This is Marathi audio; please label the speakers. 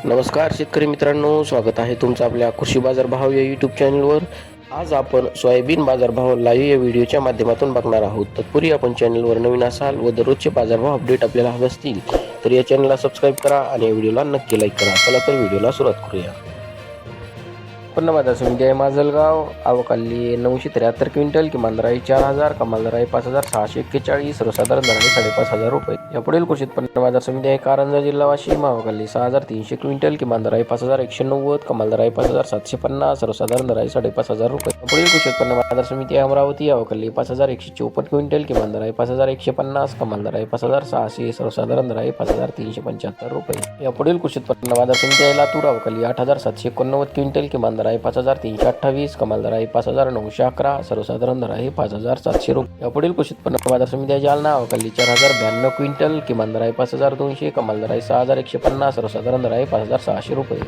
Speaker 1: नमस्कार शेतकरी मित्रांनो, स्वागत आहे तुमचं आपल्या कृषी बाजार भाव या यूट्यूब चॅनलवर. आज आपण सोयाबीन बाजारभाव लाईव्ह या व्हिडिओच्या माध्यमातून बघणार आहोत. तत्पूर्वी आपण चॅनलवर नवीन असाल व दररोजचे बाजारभाव अपडेट आपल्याला हवे असतील तर या चॅनलला सबस्क्राईब करा आणि या व्हिडिओला नक्की लाईक करा. चला तर व्हिडिओला सुरुवात करूया. उत्पन्न बाजार समिती आहे माजलगाव. आवक आली 973 क्विंटल, किमान दर आहे 4,000, कमाल दर आहे 5,641, सर्वसाधारण दर आहे 5,500 रुपये. यापुढील कृषी उत्पन्न बाजार समिती आहे कारंजा, जिल्हा वाशिम. आवक आली 6,300 क्विंटल, किमान दर आहे 5,190, कमाल दर आहे 5,750, सर्वसाधारण दर आहे 5,500 रुपये. यापुढील कृषी उत्पन्न बाजार समिती आहे अमरावती. आवक आली 5,154 क्विंटल, किमान दर आहे 5,150, कमाल दर आहे 5,600, सर्वसाधारण दर आहे 5,375 रुपये. यापुढील कृषी उत्पन्न बाजार समिती आहे लातूर. आवक आली 8,789 क्विंटल, किमान दर आहे 5,328, कमाल दर आहे 5,911, सर्वसाधारण दर आहे 5,700 रुपये. यापुढील कृषी उत्पन्न बाजार समिती आहे जालना. आवक आली 4,092 क्विंटल, किमान दर आहे 5,200, कमाल दर आहे 6,150, सर्वसाधारण दर आहे 5,600 रुपये.